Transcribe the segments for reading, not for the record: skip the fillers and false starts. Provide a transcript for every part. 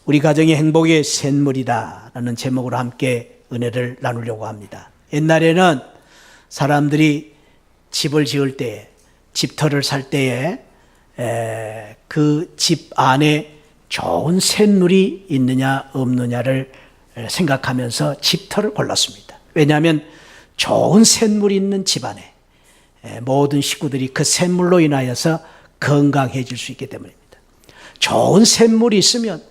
우리 가정이 행복의 샘물이다라는 제목으로 함께 은혜를 나누려고 합니다. 옛날에는 사람들이 집을 지을 때에, 집터를 살 때에 그 집 안에 좋은 샘물이 있느냐 없느냐를 생각하면서 집터를 골랐습니다. 왜냐하면 좋은 샘물이 있는 집안에 모든 식구들이 그 샘물로 인하여서 건강해질 수 있기 때문입니다. 좋은 샘물이 있으면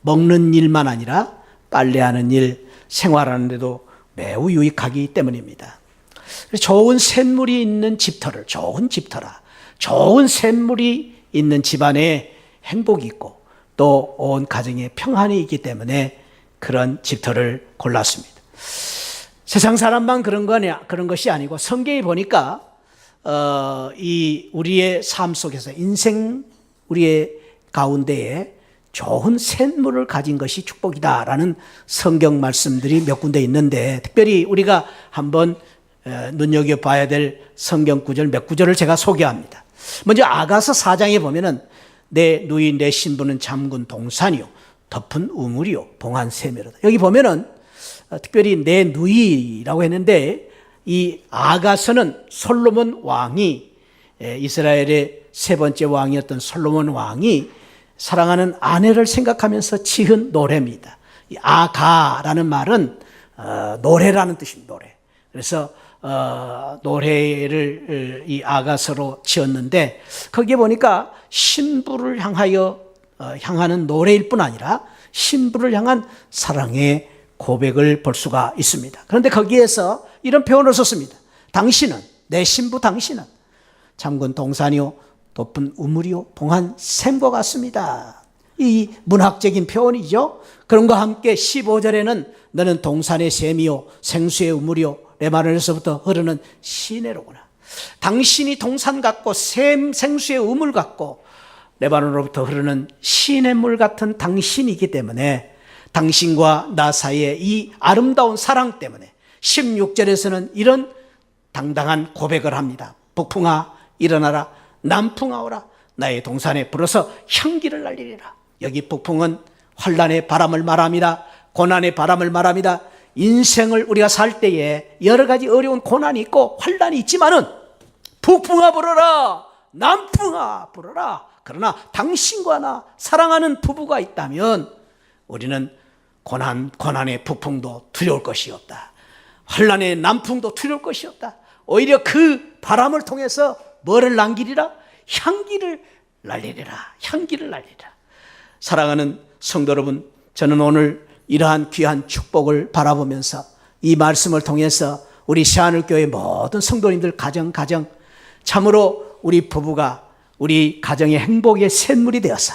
먹는 일만 아니라 빨래하는 일, 생활하는 데도 매우 유익하기 때문입니다. 좋은 샘물이 있는 집터를, 좋은 집터라, 좋은 샘물이 있는 집안에 행복이 있고 또 온 가정에 평안이 있기 때문에 그런 집터를 골랐습니다. 세상 사람만 그런 것이 아니고 성경에 보니까 이 우리의 삶 속에서 인생 우리의 가운데에 좋은 샘물을 가진 것이 축복이다라는 성경 말씀들이 몇 군데 있는데, 특별히 우리가 한번 눈여겨봐야 될 성경 구절 몇 구절을 제가 소개합니다. 먼저 아가서 4장에 보면은 내 누이 내 신부는 잠근 동산이요 덮은 우물이요 봉한 샘이로다. 여기 보면은 특별히 내 누이라고 했는데, 이 아가서는 솔로몬 왕이, 이스라엘의 세 번째 왕이었던 솔로몬 왕이 사랑하는 아내를 생각하면서 지은 노래입니다. 이 아가라는 말은 노래라는 뜻입니다. 노래. 그래서 노래를 이 아가서로 지었는데, 거기에 보니까 신부를 향하는 노래일 뿐 아니라 신부를 향한 사랑의 고백을 볼 수가 있습니다. 그런데 거기에서 이런 표현을 썼습니다. 당신은, 내 신부 당신은 잠근 동산이요 덮은 우물이요 봉한 샘과 같습니다. 이 문학적인 표현이죠. 그런과 함께 15절에는 너는 동산의 샘이요 생수의 우물이요 레바논에서부터 흐르는 시내로구나. 당신이 동산 같고 생수의 우물 같고 레바논으로부터 흐르는 시냇물 같은 당신이기 때문에, 당신과 나 사이의 이 아름다운 사랑 때문에 16절에서는 이런 당당한 고백을 합니다. 북풍아 일어나라, 남풍아 오라, 나의 동산에 불어서 향기를 날리리라. 여기 북풍은 환난의 바람을 말합니다. 고난의 바람을 말합니다. 인생을 우리가 살 때에 여러 가지 어려운 고난이 있고 환난이 있지만은 북풍아 불어라, 남풍아 불어라. 그러나 당신과 나 사랑하는 부부가 있다면 우리는 고난의 북풍도 두려울 것이 없다. 환난의 남풍도 두려울 것이 없다. 오히려 그 바람을 통해서 뭐를 남기리라? 향기를 날리리라. 향기를 날리리라. 사랑하는 성도 여러분, 저는 오늘 이러한 귀한 축복을 바라보면서 이 말씀을 통해서 우리 새하늘교회 모든 성도님들 가정 참으로 우리 부부가 우리 가정의 행복의 샘물이 되어서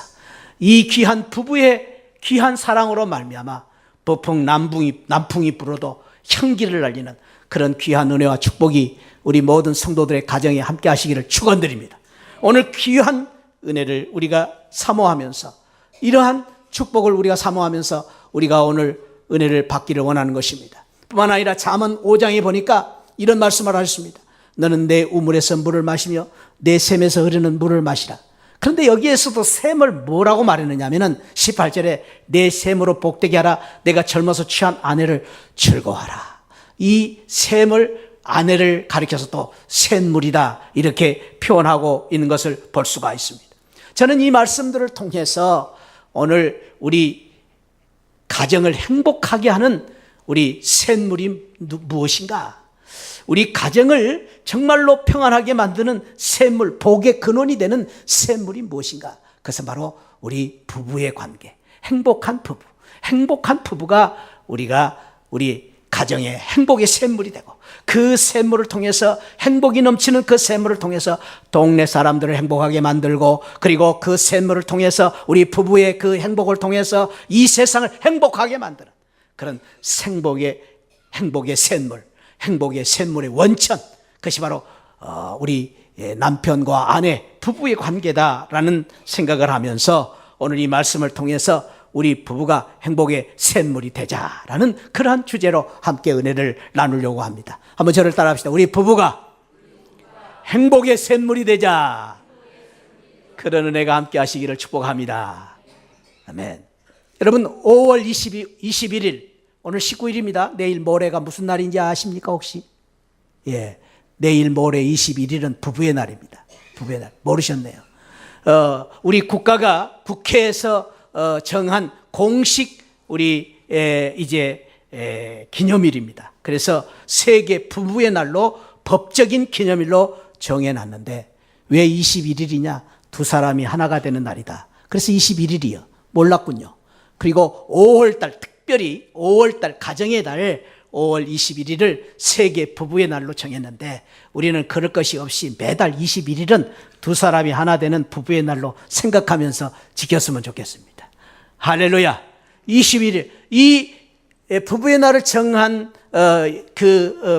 이 귀한 부부의 귀한 사랑으로 말미암아 북풍 남풍이 불어도 향기를 날리는 그런 귀한 은혜와 축복이 우리 모든 성도들의 가정에 함께 하시기를 축원드립니다. 오늘 귀한 은혜를 우리가 사모하면서, 이러한 축복을 우리가 사모하면서 우리가 오늘 은혜를 받기를 원하는 것입니다. 뿐만 아니라 잠언 5장에 보니까 이런 말씀을 하셨습니다. 너는 내 우물에서 물을 마시며 내 샘에서 흐르는 물을 마시라. 그런데 여기에서도 샘을 뭐라고 말했느냐 하면은 18절에 내 샘으로 복되게 하라, 내가 젊어서 취한 아내를 즐거워하라. 이 샘을, 아내를 가리켜서 또 샘물이다 이렇게 표현하고 있는 것을 볼 수가 있습니다. 저는 이 말씀들을 통해서 오늘 우리 가정을 행복하게 하는 우리 샘물이 무엇인가? 우리 가정을 정말로 평안하게 만드는 샘물, 복의 근원이 되는 샘물이 무엇인가? 그것은 바로 우리 부부의 관계, 행복한 부부가 우리 가정의 행복의 샘물이 되고, 그 샘물을 통해서, 행복이 넘치는 그 샘물을 통해서 동네 사람들을 행복하게 만들고, 그리고 그 샘물을 통해서 우리 부부의 그 행복을 통해서 이 세상을 행복하게 만드는 그런 행복의 샘물, 행복의 샘물의 원천, 그것이 바로 우리 남편과 아내, 부부의 관계다라는 생각을 하면서 오늘 이 말씀을 통해서 우리 부부가 행복의 샘물이 되자라는 그러한 주제로 함께 은혜를 나누려고 합니다. 한번 저를 따라합시다. 우리 부부가 행복의 샘물이 되자. 그런 은혜가 함께 하시기를 축복합니다. 아멘. 여러분 5월 21일 오늘 19일입니다. 내일 모레가 무슨 날인지 아십니까 혹시? 예, 내일 모레 21일은 부부의 날입니다. 부부의 날. 모르셨네요. 우리 국가가 국회에서 정한 공식 우리 이제 기념일입니다. 그래서 세계 부부의 날로 법적인 기념일로 정해놨는데 왜 21일이냐? 두 사람이 하나가 되는 날이다. 그래서 21일이요. 몰랐군요. 그리고 5월달 특별히 5월달 가정의 달 5월 21일을 세계 부부의 날로 정했는데 우리는 그럴 것이 없이 매달 21일은 두 사람이 하나 되는 부부의 날로 생각하면서 지켰으면 좋겠습니다. 할렐루야. 21일 이 부부의 날을 정한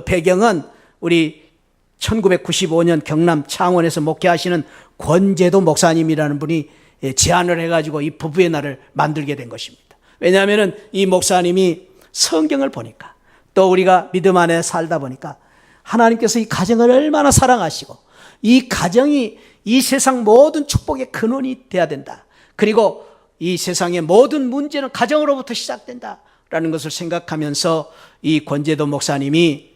배경은 우리 1995년 경남 창원에서 목회하시는 권재도 목사님이라는 분이 제안을 해가지고 이 부부의 날을 만들게 된 것입니다. 왜냐하면 이 목사님이 성경을 보니까 또 우리가 믿음 안에 살다 보니까 하나님께서 이 가정을 얼마나 사랑하시고 이 가정이 이 세상 모든 축복의 근원이 돼야 된다. 그리고 이 세상의 모든 문제는 가정으로부터 시작된다라는 것을 생각하면서 이 권재도 목사님이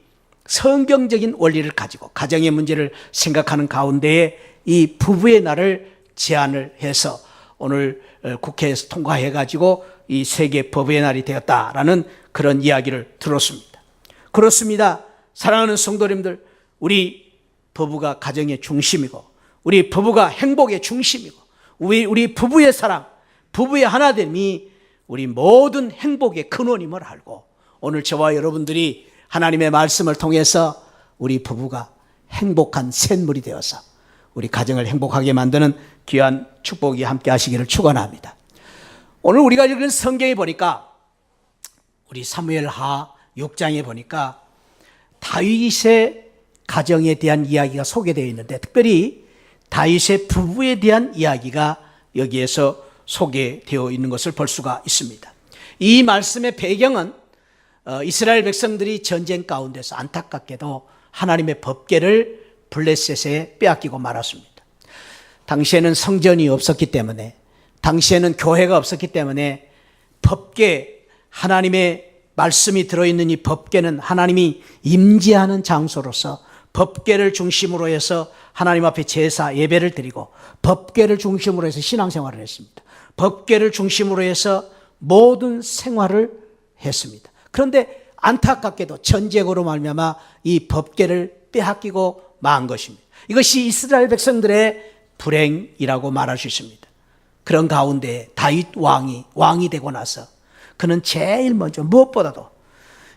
성경적인 원리를 가지고 가정의 문제를 생각하는 가운데에 이 부부의 날을 제안을 해서 오늘 국회에서 통과해가지고 이 세계 부부의 날이 되었다라는 그런 이야기를 들었습니다. 그렇습니다. 사랑하는 성도님들, 우리 부부가 가정의 중심이고 우리 부부가 행복의 중심이고 우리 부부의 사랑, 부부의 하나됨이 우리 모든 행복의 근원임을 알고 오늘 저와 여러분들이 하나님의 말씀을 통해서 우리 부부가 행복한 샘물이 되어서 우리 가정을 행복하게 만드는 귀한 축복이 함께 하시기를 축원합니다. 오늘 우리가 읽은 성경에 보니까 우리 사무엘하 6장에 보니까 다윗의 가정에 대한 이야기가 소개되어 있는데 특별히 다윗의 부부에 대한 이야기가 여기에서 소개되어 있는 것을 볼 수가 있습니다. 이 말씀의 배경은 이스라엘 백성들이 전쟁 가운데서 안타깝게도 하나님의 법궤를 블레셋에 빼앗기고 말았습니다. 당시에는 성전이 없었기 때문에 당시에는 교회가 없었기 때문에 법궤, 하나님의 말씀이 들어있는 이 법궤는 하나님이 임재하는 장소로서 법궤를 중심으로 해서 하나님 앞에 제사 예배를 드리고 법궤를 중심으로 해서 신앙생활을 했습니다. 법궤를 중심으로 해서 모든 생활을 했습니다. 그런데 안타깝게도 전쟁으로 말미암아 이 법궤를 빼앗기고 만 것입니다. 이것이 이스라엘 백성들의 불행이라고 말할 수 있습니다. 그런 가운데 다윗 왕이 되고 나서 그는 제일 먼저 무엇보다도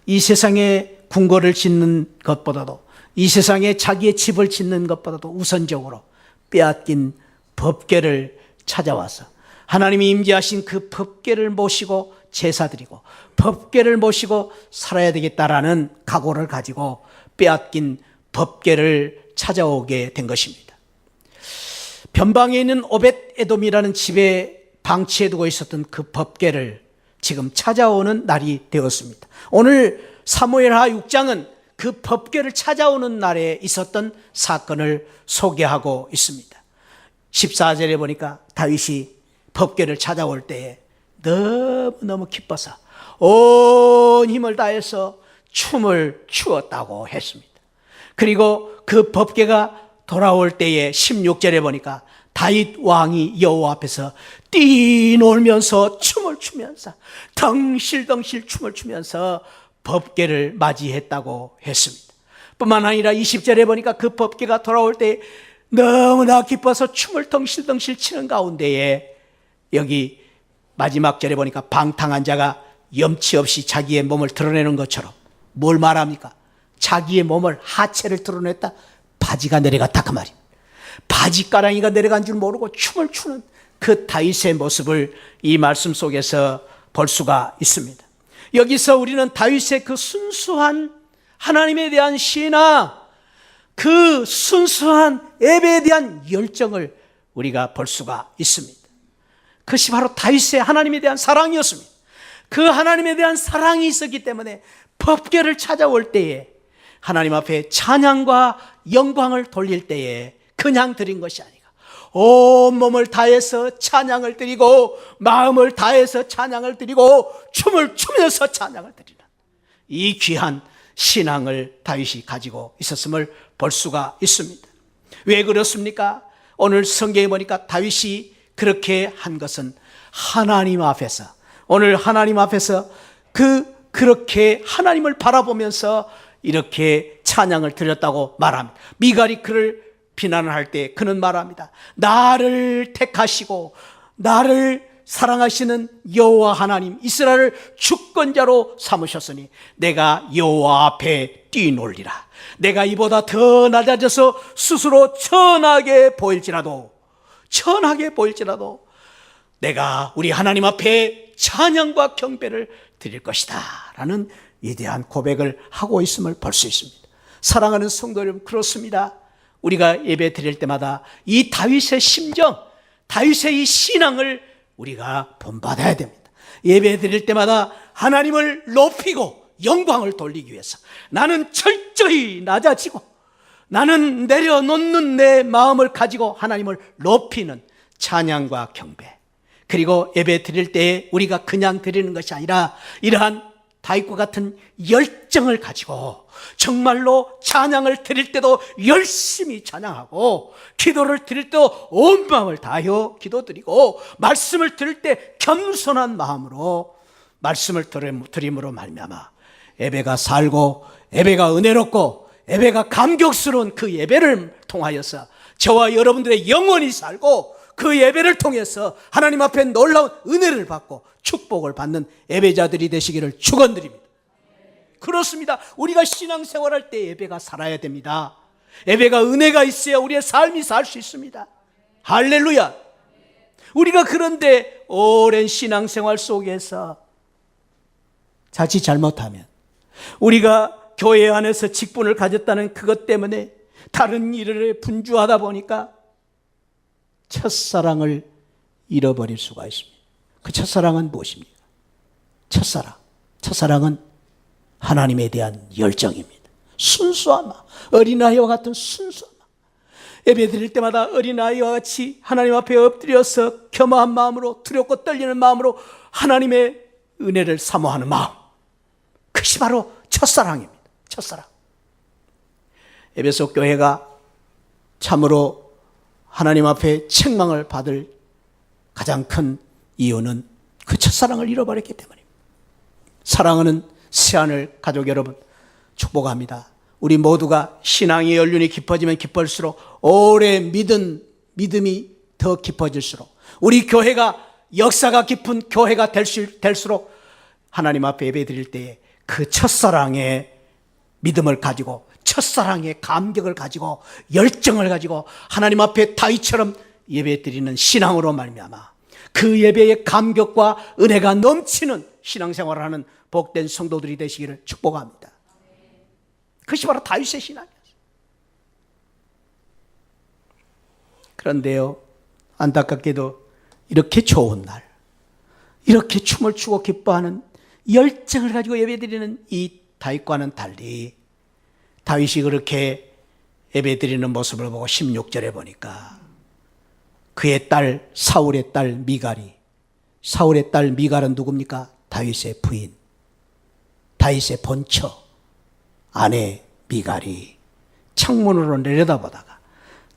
이 세상에 궁궐을 짓는 것보다도 이 세상에 자기의 집을 짓는 것보다도 우선적으로 빼앗긴 법궤를 찾아와서 하나님이 임재하신 그 법궤를 모시고 제사드리고 법궤를 모시고 살아야 되겠다라는 각오를 가지고 빼앗긴 법궤를 찾아오게 된 것입니다. 변방에 있는 오벳 에돔이라는 집에 방치해두고 있었던 그 법궤를 지금 찾아오는 날이 되었습니다. 오늘 사무엘하 6장은 그 법궤를 찾아오는 날에 있었던 사건을 소개하고 있습니다. 14절에 보니까 다윗이 법궤를 찾아올 때에 너무너무 기뻐서 온 힘을 다해서 춤을 추었다고 했습니다. 그리고 그 법궤가 돌아올 때에 16절에 보니까 다윗 왕이 여호와 앞에서 뛰놀면서 춤을 추면서 덩실덩실 춤을 추면서 법궤를 맞이했다고 했습니다. 뿐만 아니라 20절에 보니까 그 법궤가 돌아올 때 너무나 기뻐서 춤을 덩실덩실 치는 가운데에 여기 마지막 절에 보니까 방탕한 자가 염치 없이 자기의 몸을 드러내는 것처럼 뭘 말합니까? 자기의 몸을 하체를 드러냈다. 바지가 내려갔다 그 말입니다. 바지가랑이가 내려간 줄 모르고 춤을 추는 그 다윗의 모습을 이 말씀 속에서 볼 수가 있습니다. 여기서 우리는 다윗의 그 순수한 하나님에 대한 신앙, 그 순수한 예배에 대한 열정을 우리가 볼 수가 있습니다. 그것이 바로 다윗의 하나님에 대한 사랑이었습니다. 그 하나님에 대한 사랑이 있었기 때문에 법궤를 찾아올 때에 하나님 앞에 찬양과 영광을 돌릴 때에 그냥 드린 것이 아니고 온 몸을 다해서 찬양을 드리고 마음을 다해서 찬양을 드리고 춤을 추면서 찬양을 드리는 이 귀한 신앙을 다윗이 가지고 있었음을 볼 수가 있습니다. 왜 그렇습니까? 오늘 성경에 보니까 다윗이 그렇게 한 것은 하나님 앞에서, 오늘 하나님 앞에서 그렇게 하나님을 바라보면서 이렇게 찬양을 드렸다고 말합니다. 미갈이 그를 비난할 때 그는 말합니다. 나를 택하시고 나를 사랑하시는 여호와 하나님 이스라엘을 주권자로 삼으셨으니 내가 여호와 앞에 뛰놀리라. 내가 이보다 더 낮아져서 스스로 천하게 보일지라도 내가 우리 하나님 앞에 찬양과 경배를 드릴 것이다 라는 위대한 고백을 하고 있음을 볼 수 있습니다. 사랑하는 성도 여러분, 그렇습니다. 우리가 예배 드릴 때마다 이 다윗의 심정, 다윗의 이 신앙을 우리가 본받아야 됩니다. 예배 드릴 때마다 하나님을 높이고 영광을 돌리기 위해서 나는 철저히 낮아지고 나는 내려놓는 내 마음을 가지고 하나님을 높이는 찬양과 경배, 그리고 예배 드릴 때 우리가 그냥 드리는 것이 아니라 이러한 다윗과 같은 열정을 가지고 정말로 찬양을 드릴 때도 열심히 찬양하고 기도를 드릴 때도 온 마음을 다하여 기도드리고 말씀을 들을 때 겸손한 마음으로 말씀을 드림으로 말미암아 예배가 살고 예배가 은혜롭고 예배가 감격스러운 그 예배를 통하여서 저와 여러분들의 영혼이 살고 그 예배를 통해서 하나님 앞에 놀라운 은혜를 받고 축복을 받는 예배자들이 되시기를 축원드립니다. 그렇습니다. 우리가 신앙생활할 때 예배가 살아야 됩니다. 예배가 은혜가 있어야 우리의 삶이 살 수 있습니다. 할렐루야. 우리가 그런데 오랜 신앙생활 속에서 자칫 잘못하면 우리가 교회 안에서 직분을 가졌다는 그것 때문에 다른 일을 분주하다 보니까 첫사랑을 잃어버릴 수가 있습니다. 그 첫사랑은 무엇입니까? 첫사랑은 하나님에 대한 열정입니다. 순수한 마음, 어린아이와 같은 순수한 마음. 예배 드릴 때마다 어린아이와 같이 하나님 앞에 엎드려서 겸허한 마음으로, 두렵고 떨리는 마음으로 하나님의 은혜를 사모하는 마음, 그것이 바로 첫사랑입니다. 첫사랑. 에베소 교회가 참으로 하나님 앞에 책망을 받을 가장 큰 이유는 그 첫사랑을 잃어버렸기 때문입니다. 사랑하는 새하늘 가족 여러분, 축복합니다. 우리 모두가 신앙의 연륜이 깊어지면 깊을수록 오래 믿음이 더 깊어질수록 우리 교회가 역사가 깊은 교회가 될수록 하나님 앞에 예배 드릴 때에 그 첫사랑의 믿음을 가지고 첫사랑의 감격을 가지고 열정을 가지고 하나님 앞에 다윗처럼 예배 드리는 신앙으로 말미암아 그 예배의 감격과 은혜가 넘치는 신앙생활을 하는 복된 성도들이 되시기를 축복합니다. 그것이 바로 다윗의 신앙이었어요. 그런데요, 안타깝게도 이렇게 좋은 날, 이렇게 춤을 추고 기뻐하는 열정을 가지고 예배드리는 이 다윗과는 달리 다윗이 그렇게 예배드리는 모습을 보고 16절에 보니까 그의 딸 사울의 딸 미갈이, 사울의 딸 미갈은 누굽니까? 다윗의 부인, 다윗의 본처 아내 미갈이 창문으로 내려다보다가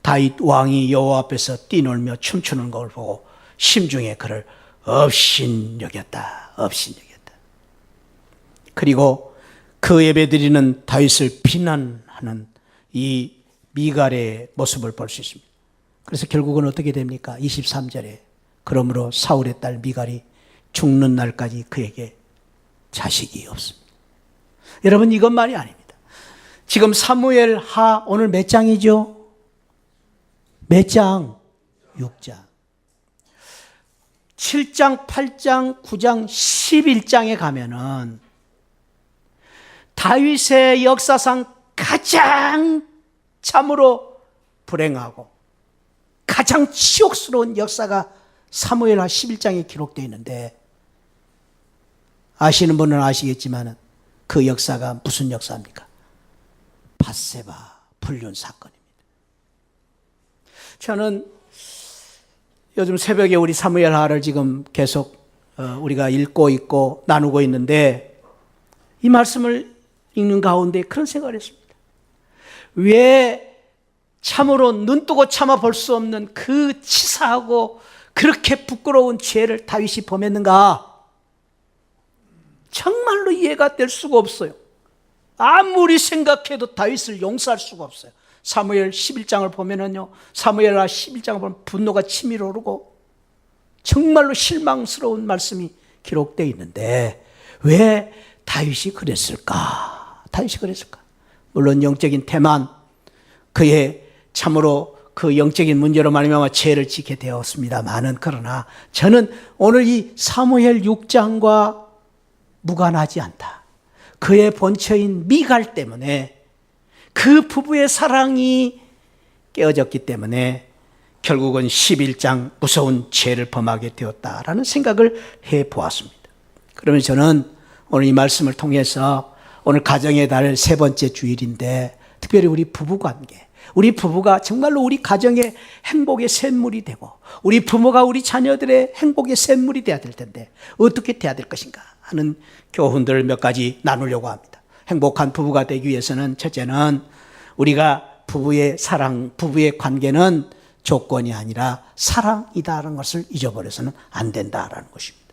다윗 왕이 여호와 앞에서 뛰놀며 춤추는 걸 보고 심중에 그를 업신여겼다. 그리고 그 예배드리는 다윗을 비난하는 이 미갈의 모습을 볼 수 있습니다. 그래서 결국은 어떻게 됩니까? 23절에 그러므로 사울의 딸 미갈이 죽는 날까지 그에게 자식이 없습니다. 여러분, 이것만이 아닙니다. 지금 사무엘 하 오늘 몇 장이죠? 몇 장? 6장. 7장, 8장, 9장, 11장에 가면은 다윗의 역사상 가장 참으로 불행하고 가장 치욕스러운 역사가 사무엘하 11장에 기록되어 있는데 아시는 분은 아시겠지만 그 역사가 무슨 역사입니까? 밧세바 불륜 사건입니다. 저는 요즘 새벽에 우리 사무엘하를 지금 계속 우리가 읽고 있고 나누고 있는데 이 말씀을 읽는 가운데 그런 생각을 했습니다. 왜 참으로 눈뜨고 참아 볼 수 없는 그 치사하고 그렇게 부끄러운 죄를 다윗이 범했는가? 정말로 이해가 될 수가 없어요. 아무리 생각해도 다윗을 용서할 수가 없어요. 사무엘 11장을 보면은요, 사무엘하 11장을 보면 분노가 치밀어 오르고 정말로 실망스러운 말씀이 기록되어 있는데 왜 다윗이 그랬을까? 다윗이 그랬을까? 물론 영적인 태만, 그의 참으로 그 영적인 문제로 말미암아 죄를 짓게 되었습니다만은, 그러나 저는 오늘 이 사무엘 6장과 무관하지 않다. 그의 본처인 미갈 때문에, 그 부부의 사랑이 깨어졌기 때문에 결국은 11장 무서운 죄를 범하게 되었다라는 생각을 해보았습니다. 그러면 저는 오늘 이 말씀을 통해서 오늘 가정의 달 세 번째 주일인데 특별히 우리 부부관계, 우리 부부가 정말로 우리 가정의 행복의 샘물이 되고 우리 부모가 우리 자녀들의 행복의 샘물이 돼야 될 텐데 어떻게 돼야 될 것인가 하는 교훈들을 몇 가지 나누려고 합니다. 행복한 부부가 되기 위해서는 첫째는 우리가 부부의 사랑, 부부의 관계는 조건이 아니라 사랑이다라는 것을 잊어버려서는 안 된다라는 것입니다.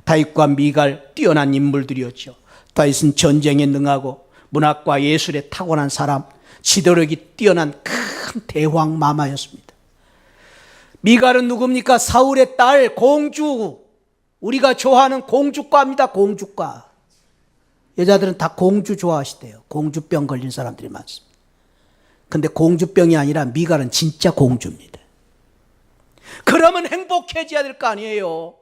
다윗과 미갈 뛰어난 인물들이었죠. 다윗은 전쟁에 능하고 문학과 예술에 타고난 사람, 지도력이 뛰어난 큰 대왕 마마였습니다. 미갈은 누굽니까? 사울의 딸, 공주. 우리가 좋아하는 공주과입니다. 공주과. 여자들은 다 공주 좋아하시대요. 공주병 걸린 사람들이 많습니다. 근데 공주병이 아니라 미갈은 진짜 공주입니다. 그러면 행복해져야 될 거 아니에요.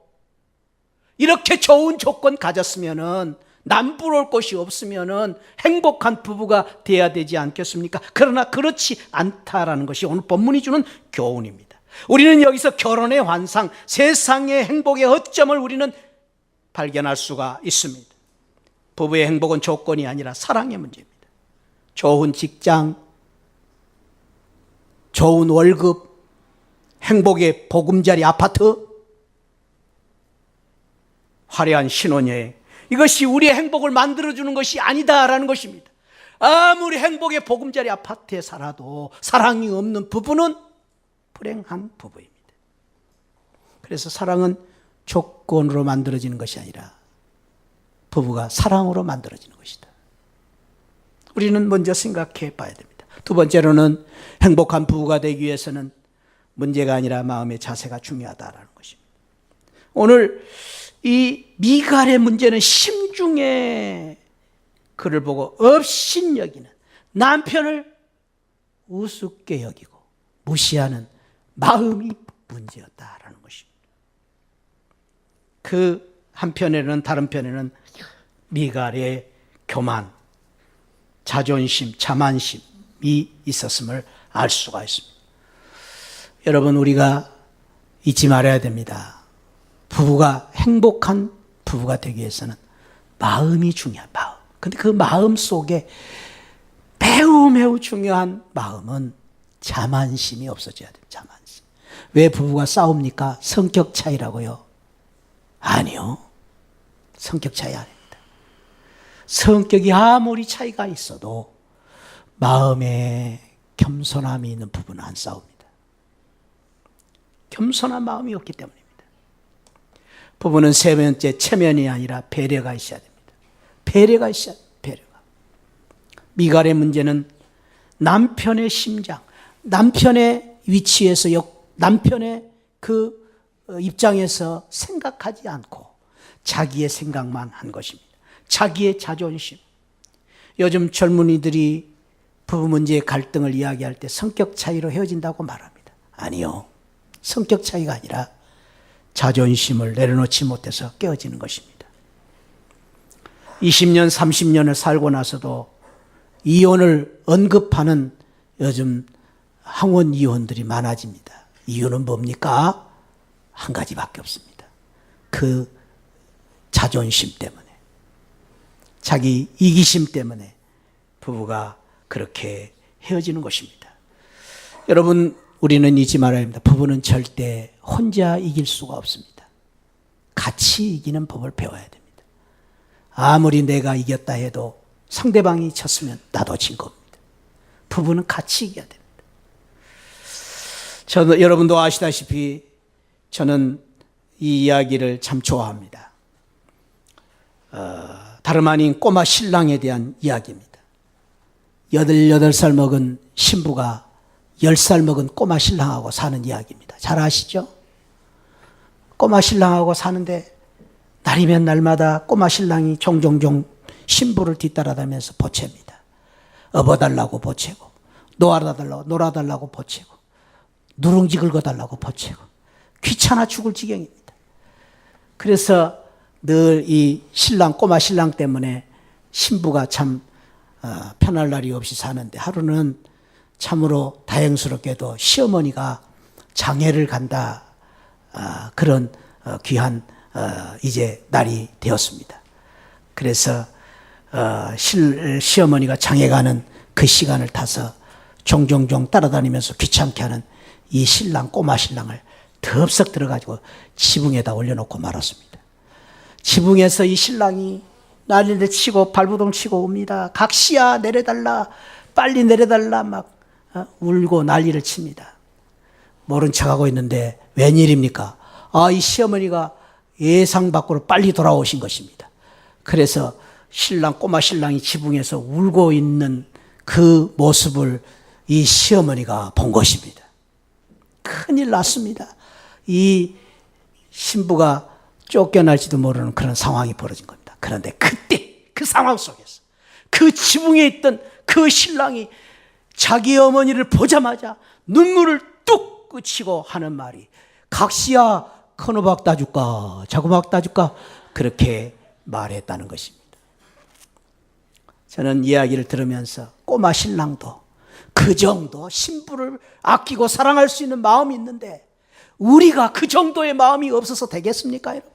이렇게 좋은 조건 가졌으면은, 남부러울 것이 없으면은 행복한 부부가 돼야 되지 않겠습니까? 그러나 그렇지 않다라는 것이 오늘 본문이 주는 교훈입니다. 우리는 여기서 결혼의 환상, 세상의 행복의 허점을 우리는 발견할 수가 있습니다. 부부의 행복은 조건이 아니라 사랑의 문제입니다. 좋은 직장, 좋은 월급, 행복의 보금자리 아파트, 화려한 신혼여행, 이것이 우리의 행복을 만들어주는 것이 아니다라는 것입니다. 아무리 행복의 보금자리 아파트에 살아도 사랑이 없는 부부는 불행한 부부입니다. 그래서 사랑은 조건으로 만들어지는 것이 아니라 부부가 사랑으로 만들어지는 것이다. 우리는 먼저 생각해 봐야 됩니다. 두 번째로는 행복한 부부가 되기 위해서는 문제가 아니라 마음의 자세가 중요하다라는 것입니다. 오늘 이 미갈의 문제는 심중에 그를 보고 업신여기는, 남편을 우습게 여기고 무시하는 마음이 문제였다라는 것입니다. 그 한편에는, 다른 편에는 미갈의 교만, 자존심, 자만심이 있었음을 알 수가 있습니다. 여러분, 우리가 잊지 말아야 됩니다. 부부가 행복한 부부가 되기 위해서는 마음이 중요한 마음. 근데 그 마음 속에 매우 중요한 마음은 자만심이 없어져야 돼요. 자만심. 왜 부부가 싸웁니까? 성격 차이라고요? 아니요. 성격 차이 아닙니다. 성격이 아무리 차이가 있어도 마음에 겸손함이 있는 부부는 안 싸웁니다. 겸손한 마음이 없기 때문입니다. 부부는 세 번째, 체면이 아니라 배려가 있어야 됩니다. 배려가 있어야 됩니다. 배려가. 미갈의 문제는 남편의 심장, 남편의 위치에서, 남편의 그 입장에서 생각하지 않고 자기의 생각만 한 것입니다. 자기의 자존심. 요즘 젊은이들이 부부 문제의 갈등을 이야기할 때 성격 차이로 헤어진다고 말합니다. 아니요. 성격 차이가 아니라 자존심을 내려놓지 못해서 깨어지는 것입니다. 20년, 30년을 살고 나서도 이혼을 언급하는 요즘 항원 이혼들이 많아집니다. 이유는 뭡니까? 한 가지밖에 없습니다. 그 자존심 때문에, 자기 이기심 때문에 부부가 그렇게 헤어지는 것입니다. 여러분, 우리는 잊지 말아야 합니다. 부부는 절대 혼자 이길 수가 없습니다. 같이 이기는 법을 배워야 됩니다. 아무리 내가 이겼다 해도 상대방이 졌으면 나도 진 겁니다. 부부는 같이 이겨야 됩니다. 저는 여러분도 아시다시피 저는 이 이야기를 참 좋아합니다. 다름 아닌 꼬마 신랑에 대한 이야기입니다. 8살 먹은 신부가 10살 먹은 꼬마 신랑하고 사는 이야기입니다. 잘 아시죠? 꼬마 신랑하고 사는데 날이면 날마다 꼬마 신랑이 종종종 신부를 뒤따라다니면서 보채입니다. 업어달라고 보채고, 놀아달라고 보채고, 누룽지 긁어달라고 보채고, 귀찮아 죽을 지경입니다. 그래서 늘 이 꼬마 신랑 때문에 신부가 참 편할 날이 없이 사는데, 하루는 참으로 다행스럽게도 시어머니가 장애를 간다, 그런 귀한 이제 날이 되었습니다. 그래서 시어머니가 장애 가는 그 시간을 타서 종종종 따라다니면서 귀찮게 하는 이 꼬마 신랑을 덥석 들어가지고 지붕에다 올려놓고 말았습니다. 지붕에서 이 신랑이 난리를 치고 발부동 치고 옵니다. 각시야 내려달라, 빨리 내려달라 막 울고 난리를 칩니다. 모른 척하고 있는데 웬일입니까? 이 시어머니가 예상 밖으로 빨리 돌아오신 것입니다. 그래서 꼬마 신랑이 지붕에서 울고 있는 그 모습을 이 시어머니가 본 것입니다. 큰일 났습니다. 이 신부가 쫓겨날지도 모르는 그런 상황이 벌어진 겁니다. 그런데 그때 그 상황 속에서 그 지붕에 있던 그 신랑이 자기 어머니를 보자마자 눈물을 뚝 그치고 하는 말이, 각시야 큰호박 따줄까 자구막 따줄까, 그렇게 말했다는 것입니다. 저는 이야기를 들으면서 꼬마 신랑도 그 정도 신부를 아끼고 사랑할 수 있는 마음이 있는데 우리가 그 정도의 마음이 없어서 되겠습니까, 여러분?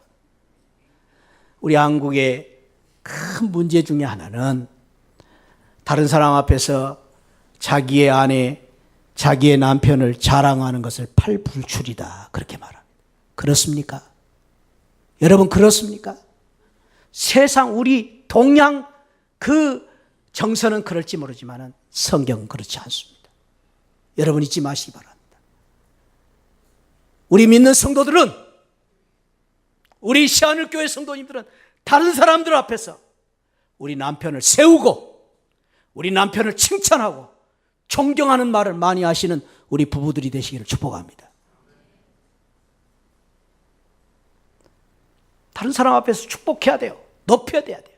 우리 한국의 큰 문제 중에 하나는 다른 사람 앞에서 자기의 아내, 자기의 남편을 자랑하는 것을 팔불출이다, 그렇게 말합니다. 그렇습니까? 여러분, 그렇습니까? 세상 우리 동양 그 정서는 그럴지 모르지만 성경은 그렇지 않습니다. 여러분 잊지 마시기 바랍니다. 우리 믿는 성도들은, 우리 시하늘교회 성도님들은 다른 사람들 앞에서 우리 남편을 세우고 우리 남편을 칭찬하고 존경하는 말을 많이 하시는 우리 부부들이 되시기를 축복합니다. 다른 사람 앞에서 축복해야 돼요. 높여야 돼야 돼요.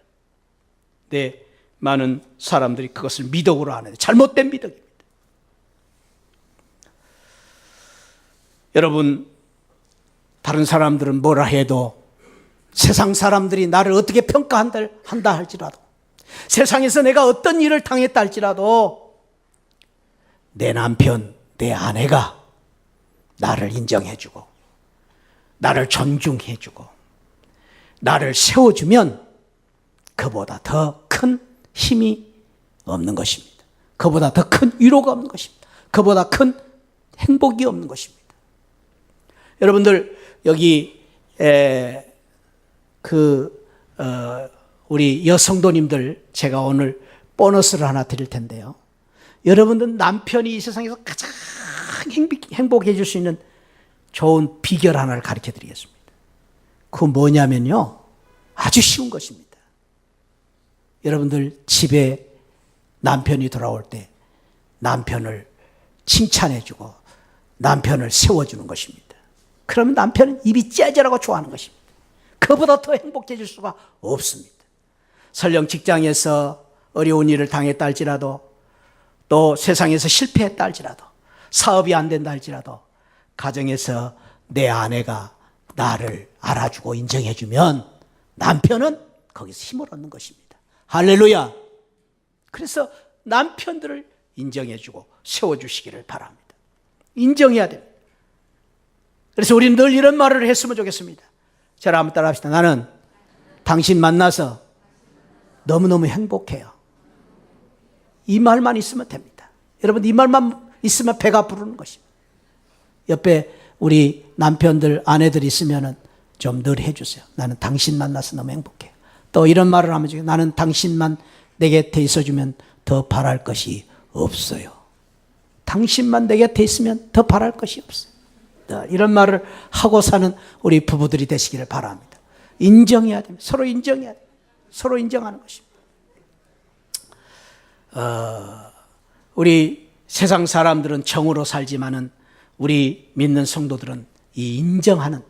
네, 많은 사람들이 그것을 미덕으로 하는데 잘못된 미덕입니다. 여러분, 다른 사람들은 뭐라 해도, 세상 사람들이 나를 어떻게 평가한다 할지라도, 세상에서 내가 어떤 일을 당했다 할지라도 내 남편, 내 아내가 나를 인정해주고 나를 존중해주고 나를 세워주면 그보다 더 큰 힘이 없는 것입니다. 그보다 더 큰 위로가 없는 것입니다. 그보다 큰 행복이 없는 것입니다. 여러분들 여기 우리 여성도님들, 제가 오늘 보너스를 하나 드릴 텐데요. 여러분들 남편이 이 세상에서 가장 행복해 줄 수 있는 좋은 비결 하나를 가르쳐 드리겠습니다. 그건 뭐냐면요, 아주 쉬운 것입니다. 여러분들 집에 남편이 돌아올 때 남편을 칭찬해 주고 남편을 세워주는 것입니다. 그러면 남편은 입이 째져라고 좋아하는 것입니다. 그보다 더 행복해질 수가 없습니다. 설령 직장에서 어려운 일을 당했다 할지라도, 또 세상에서 실패했다 할지라도, 사업이 안 된다 할지라도 가정에서 내 아내가 나를 알아주고 인정해주면 남편은 거기서 힘을 얻는 것입니다. 할렐루야. 그래서 남편들을 인정해주고 세워주시기를 바랍니다. 인정해야 됩니다. 그래서 우리는 늘 이런 말을 했으면 좋겠습니다. 자, 한번 따라 합시다. 나는 당신 만나서 너무너무 행복해요. 이 말만 있으면 됩니다. 여러분, 이 말만 있으면 배가 부르는 것입니다. 옆에 우리 남편들, 아내들 있으면은 좀 늘 해주세요. 나는 당신 만나서 너무 행복해. 또 이런 말을 하면 중에 나는 당신만 내 곁에 있어주면 더 바랄 것이 없어요. 당신만 내 곁에 있으면 더 바랄 것이 없어요. 이런 말을 하고 사는 우리 부부들이 되시기를 바랍니다. 인정해야 됩니다. 서로 인정해야 됩니다. 서로 인정하는 것입니다. 우리 세상 사람들은 정으로 살지만은 우리 믿는 성도들은 이 인정하는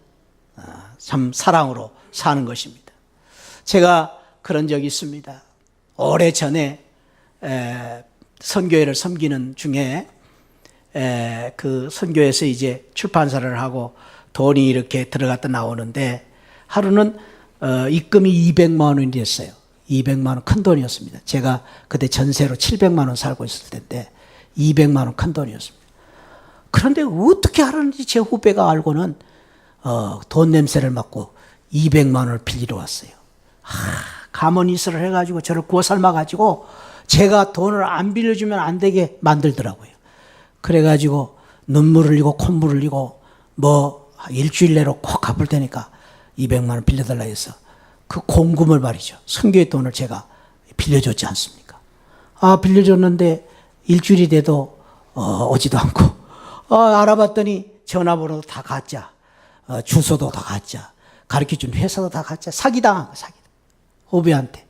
참 사랑으로 사는 것입니다. 제가 그런 적이 있습니다. 오래전에 선교회를 섬기는 중에 그 선교회에서 이제 출판사를 하고 돈이 이렇게 들어갔다 나오는데 하루는 입금이 200만 원이 됐어요. 200만 원 큰 돈이었습니다. 제가 그때 전세로 700만 원 살고 있을 텐데 200만 원 큰 돈이었습니다. 그런데 어떻게 하는지 제 후배가 알고는 돈 냄새를 맡고 200만 원을 빌리러 왔어요. 가문이설을 해가지고 저를 구워 삶아가지고 제가 돈을 안 빌려주면 안 되게 만들더라고요. 그래가지고 눈물을 흘리고 콧물을 흘리고 뭐 일주일 내로 꼭 갚을 테니까 200만 원 빌려달라 해서 그 공금을 말이죠. 선교의 돈을 제가 빌려줬지 않습니까? 빌려줬는데 일주일이 돼도 오지도 않고 알아봤더니 전화번호도 다 가짜, 주소도 다 가짜, 가르쳐준 회사도 다 가짜, 사기당한 거, 사기당. 후배한테.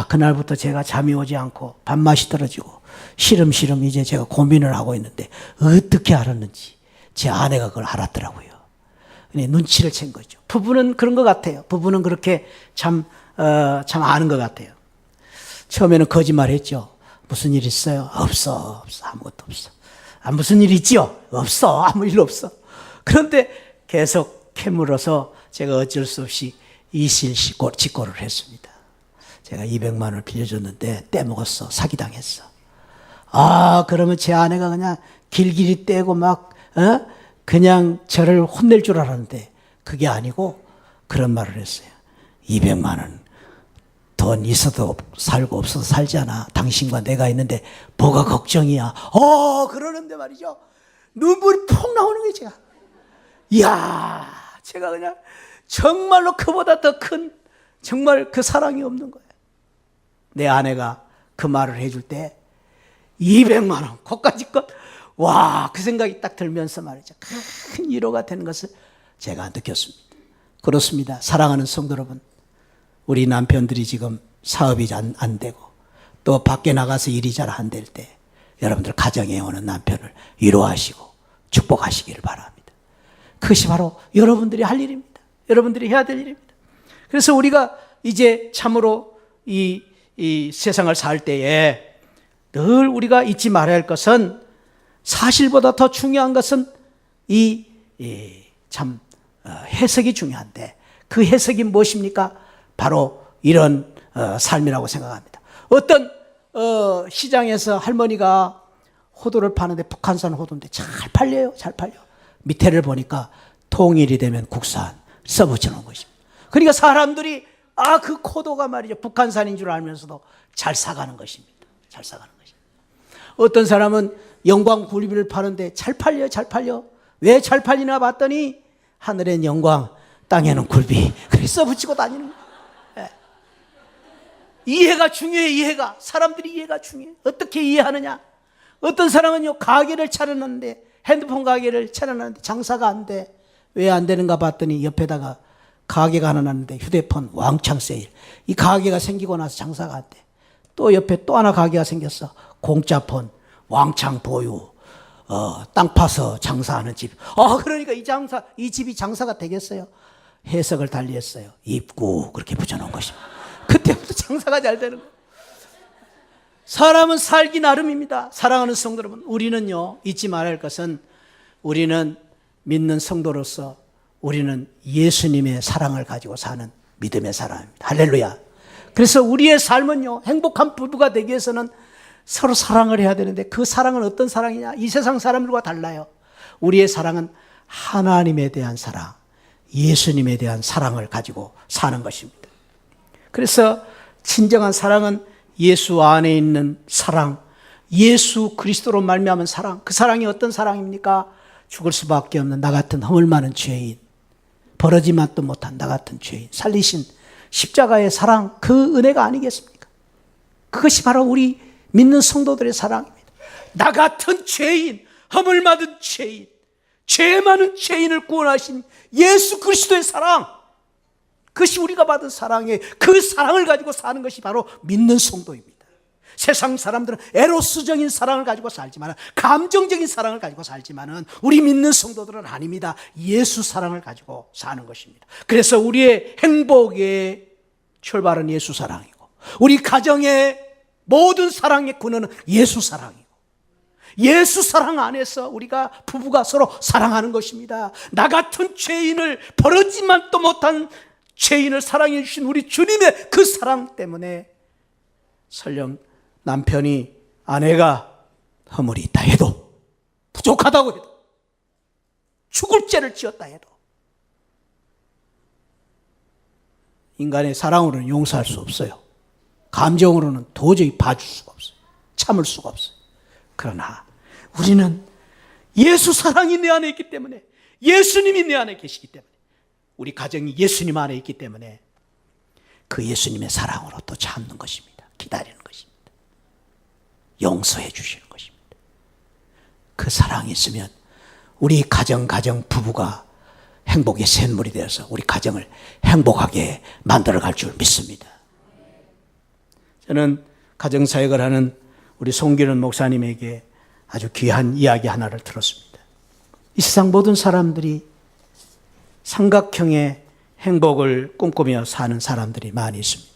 그날부터 제가 잠이 오지 않고 밥맛이 떨어지고 시름시름 이제 제가 고민을 하고 있는데 어떻게 알았는지 제 아내가 그걸 알았더라고요. 눈치를 챈 거죠. 부부는 그런 것 같아요. 부부는 그렇게 참 아는 것 같아요. 처음에는 거짓말 했죠. 무슨 일 있어요? 없어. 아무것도 없어. 무슨 일 있지요? 없어. 아무 일 없어. 그런데 계속 캐물어서 제가 어쩔 수 없이 이실직고를 했습니다. 제가 200만 원을 빌려줬는데 떼먹었어. 사기당했어. 그러면 제 아내가 그냥 길길이 떼고 막 그냥 저를 혼낼 줄 알았는데 그게 아니고 그런 말을 했어요. 200만 원 돈 있어도 살고 없어도 살잖아. 당신과 내가 있는데 뭐가 걱정이야. 그러는데 말이죠. 눈물이 폭 나오는 거예요, 제가. 이야, 제가 그냥 정말로 그보다 더 큰 정말 그 사랑이 없는 거예요. 내 아내가 그 말을 해줄 때 200만 원, 거기까지껏 그 생각이 딱 들면서 말이죠. 큰 위로가 되는 것을 제가 느꼈습니다. 그렇습니다. 사랑하는 성도 여러분, 우리 남편들이 지금 사업이 안 되고 또 밖에 나가서 일이 잘 안 될 때 여러분들 가정에 오는 남편을 위로하시고 축복하시기를 바랍니다. 그것이 바로 여러분들이 할 일입니다. 여러분들이 해야 될 일입니다. 그래서 우리가 이제 참으로 이 세상을 살 때에 늘 우리가 잊지 말아야 할 것은 사실보다 더 중요한 것은 참 해석이 중요한데 그 해석이 무엇입니까? 바로 이런 삶이라고 생각합니다. 어떤 시장에서 할머니가 호두를 파는데 북한산 호두인데 잘 팔려요. 잘 팔려. 밑에를 보니까 통일이 되면 국산 써붙여 놓은 것입니다. 그러니까 사람들이 그 호두가 말이죠. 북한산인 줄 알면서도 잘 사가는 것입니다. 잘 사가는 것입니다. 어떤 사람은 영광 굴비를 파는데 잘 팔려요. 잘 팔려. 왜 잘 팔리나 봤더니 하늘엔 영광, 땅에는 굴비. 그렇게 써붙이고 다니는 거예요. 이해가 중요해. 이해가. 사람들이 이해가 중요해. 어떻게 이해하느냐. 어떤 사람은요 가게를 차려놨는데 핸드폰 가게를 차려놨는데 장사가 안 돼. 왜 안 되는가 봤더니 옆에다가 가게가 하나 놨는데 휴대폰 왕창 세일. 이 가게가 생기고 나서 장사가 안 돼. 또 옆에 또 하나 가게가 생겼어. 공짜폰 왕창 보유. 땅 파서 장사하는 집. 그러니까 이 집이 장사가 되겠어요? 해석을 달리했어요. 입구 그렇게 붙여놓은 것입니다. 그때부터 장사가 잘 되는 거예요. 사람은 살기 나름입니다. 사랑하는 성도 여러분, 우리는요 잊지 말아야 할 것은 우리는 믿는 성도로서 우리는 예수님의 사랑을 가지고 사는 믿음의 사람입니다. 할렐루야. 그래서 우리의 삶은요 행복한 부부가 되기 위해서는 서로 사랑을 해야 되는데 그 사랑은 어떤 사랑이냐? 이 세상 사람들과 달라요. 우리의 사랑은 하나님에 대한 사랑, 예수님에 대한 사랑을 가지고 사는 것입니다. 그래서 진정한 사랑은 예수 안에 있는 사랑, 예수 그리스도로 말미암은 사랑. 그 사랑이 어떤 사랑입니까? 죽을 수밖에 없는 나 같은 허물 많은 죄인, 버러지맛도 못한 나 같은 죄인 살리신 십자가의 사랑, 그 은혜가 아니겠습니까? 그것이 바로 우리 믿는 성도들의 사랑입니다. 나 같은 죄인, 허물 많은 죄인, 죄 많은 죄인을 구원하신 예수 그리스도의 사랑, 그것이 우리가 받은 사랑이에요. 그 사랑을 가지고 사는 것이 바로 믿는 성도입니다. 세상 사람들은 에로스적인 사랑을 가지고 살지만, 감정적인 사랑을 가지고 살지만, 우리 믿는 성도들은 아닙니다. 예수 사랑을 가지고 사는 것입니다. 그래서 우리의 행복의 출발은 예수 사랑이고, 우리 가정의 모든 사랑의 근원은 예수 사랑이고, 예수 사랑 안에서 우리가 부부가 서로 사랑하는 것입니다. 나 같은 죄인을, 버러지만도 못한 죄인을 사랑해 주신 우리 주님의 그 사랑 때문에 설령 남편이, 아내가 허물이 있다 해도, 부족하다고 해도, 죽을 죄를 지었다 해도 인간의 사랑으로는 용서할 수 없어요. 감정으로는 도저히 봐줄 수가 없어요. 참을 수가 없어요. 그러나 우리는 예수 사랑이 내 안에 있기 때문에, 예수님이 내 안에 계시기 때문에, 우리 가정이 예수님 안에 있기 때문에 그 예수님의 사랑으로 또 참는 것입니다. 기다리는 것입니다. 용서해 주시는 것입니다. 그 사랑이 있으면 우리 가정 부부가 행복의 샘물이 되어서 우리 가정을 행복하게 만들어갈 줄 믿습니다. 저는 가정사역을 하는 우리 송기는 목사님에게 아주 귀한 이야기 하나를 들었습니다. 이 세상 모든 사람들이 삼각형의 행복을 꿈꾸며 사는 사람들이 많이 있습니다.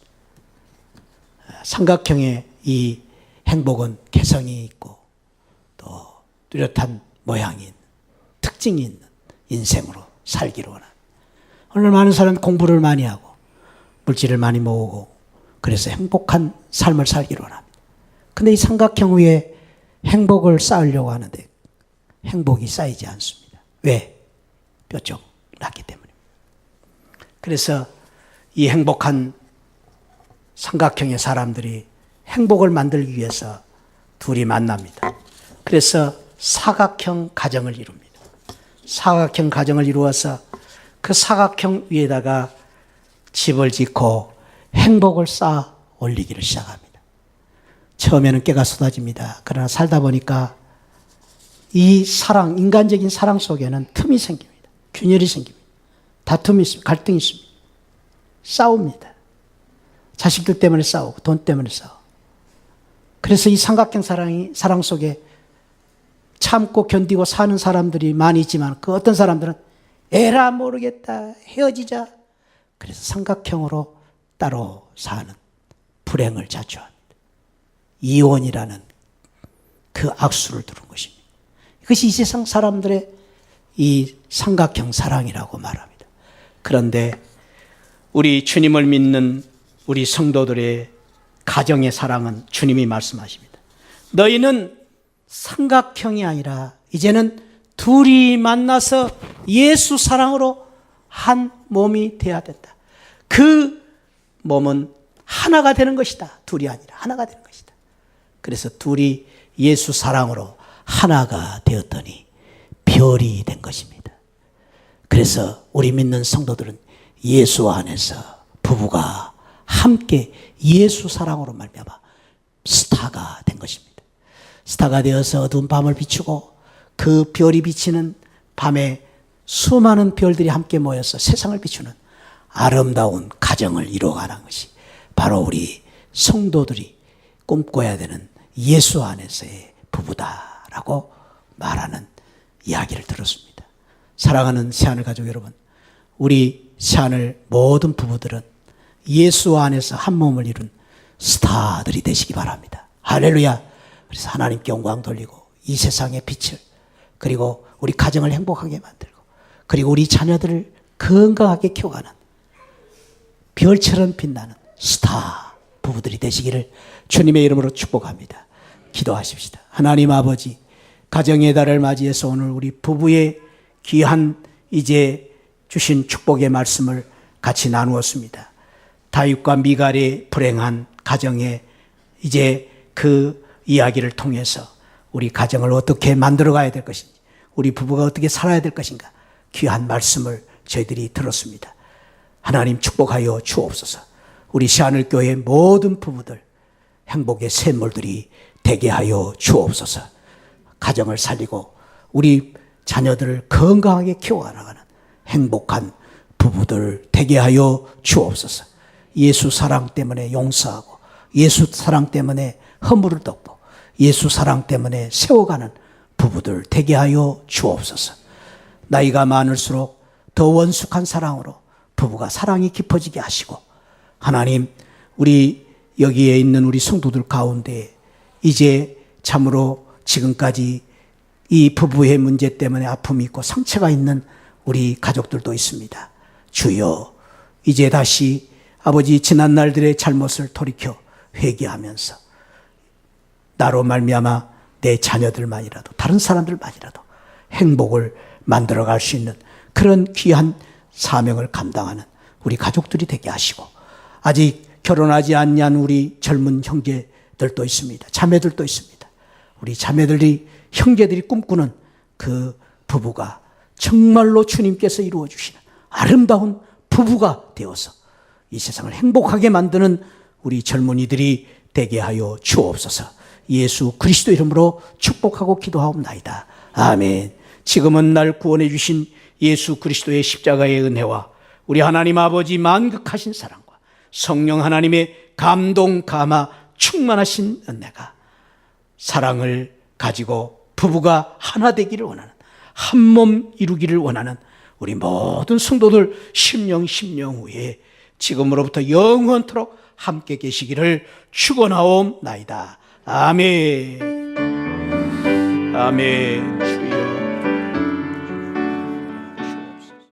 삼각형의 이 행복은 개성이 있고 또 뚜렷한 모양이 있는, 특징이 있는 인생으로 살기를 원합니다. 오늘 많은 사람은 공부를 많이 하고 물질을 많이 모으고 그래서 행복한 삶을 살기를 원합니다. 그런데 이 삼각형 위에 행복을 쌓으려고 하는데 행복이 쌓이지 않습니다. 왜? 뾰족 났기 때문입니다. 그래서 이 행복한 삼각형의 사람들이 행복을 만들기 위해서 둘이 만납니다. 그래서 사각형 가정을 이룹니다. 사각형 가정을 이루어서 그 사각형 위에다가 집을 짓고 행복을 쌓아 올리기를 시작합니다. 처음에는 깨가 쏟아집니다. 그러나 살다 보니까 이 사랑, 인간적인 사랑 속에는 틈이 생깁니다. 균열이 생깁니다. 다툼이 있습니다. 갈등이 있습니다. 싸웁니다. 자식들 때문에 싸우고 돈 때문에 싸우고. 그래서 이 삼각형 사랑 속에 참고 견디고 사는 사람들이 많이 있지만 그 어떤 사람들은 에라 모르겠다 헤어지자. 그래서 삼각형으로 따로 사는 불행을 자초합니다. 이혼이라는 그 악수를 두른 것입니다. 이것이 이 세상 사람들의 이 삼각형 사랑이라고 말합니다. 그런데 우리 주님을 믿는 우리 성도들의 가정의 사랑은 주님이 말씀하십니다. 너희는 삼각형이 아니라 이제는 둘이 만나서 예수 사랑으로 한 몸이 되어야 된다. 그 몸은 하나가 되는 것이다. 둘이 아니라 하나가 되는 것이다. 그래서 둘이 예수 사랑으로 하나가 되었더니 별이 된 것입니다. 그래서 우리 믿는 성도들은 예수 안에서 부부가 함께 예수 사랑으로 말미암아 스타가 된 것입니다. 스타가 되어서 어두운 밤을 비추고 그 별이 비치는 밤에 수많은 별들이 함께 모여서 세상을 비추는 아름다운 가정을 이루어가는 것이 바로 우리 성도들이 꿈꿔야 되는 예수 안에서의 부부다라고 말하는 이야기를 들었습니다. 사랑하는 새하늘 가족 여러분, 우리 새하늘 모든 부부들은 예수 안에서 한 몸을 이룬 스타들이 되시기 바랍니다. 할렐루야. 그래서 하나님께 영광 돌리고 이 세상의 빛을, 그리고 우리 가정을 행복하게 만들고, 그리고 우리 자녀들을 건강하게 키워가는 별처럼 빛나는 스타 부부들이 되시기를 주님의 이름으로 축복합니다. 기도하십시다. 하나님 아버지, 가정의 달을 맞이해서 오늘 우리 부부의 귀한 이제 주신 축복의 말씀을 같이 나누었습니다. 다윗과 미갈의 불행한 가정에 이제 그 이야기를 통해서 우리 가정을 어떻게 만들어 가야 될 것인지, 우리 부부가 어떻게 살아야 될 것인가 귀한 말씀을 저희들이 들었습니다. 하나님 축복하여 주옵소서. 우리 시하늘교회 모든 부부들 행복의 샘물들이 되게 하여 주옵소서. 가정을 살리고 우리 자녀들을 건강하게 키워나가는 행복한 부부들 되게 하여 주옵소서. 예수 사랑 때문에 용서하고 예수 사랑 때문에 허물을 덮고 예수 사랑 때문에 세워가는 부부들 되게 하여 주옵소서. 나이가 많을수록 더 원숙한 사랑으로 부부가 사랑이 깊어지게 하시고 하나님 우리 여기에 있는 우리 성도들 가운데 이제 참으로 지금까지 이 부부의 문제 때문에 아픔이 있고 상처가 있는 우리 가족들도 있습니다. 주여 이제 다시 아버지 지난 날들의 잘못을 돌이켜 회개하면서 나로 말미암아 내 자녀들만이라도 다른 사람들만이라도 행복을 만들어갈 수 있는 그런 귀한 사명을 감당하는 우리 가족들이 되게 하시고 아직 결혼하지 않은 우리 젊은 형제들도 있습니다. 자매들도 있습니다. 우리 자매들이 형제들이 꿈꾸는 그 부부가 정말로 주님께서 이루어 주시는 아름다운 부부가 되어서 이 세상을 행복하게 만드는 우리 젊은이들이 되게 하여 주옵소서. 예수 그리스도 이름으로 축복하고 기도하옵나이다. 아멘. 지금은 날 구원해 주신 예수 그리스도의 십자가의 은혜와 우리 하나님 아버지 만극하신 사랑과 성령 하나님의 감동 감화 충만하신 은혜가 사랑을 가지고 부부가 하나 되기를 원하는 한 몸 이루기를 원하는 우리 모든 성도들 심령 후에 지금으로부터 영원토록 함께 계시기를 축원하옵나이다. 아멘. 아멘.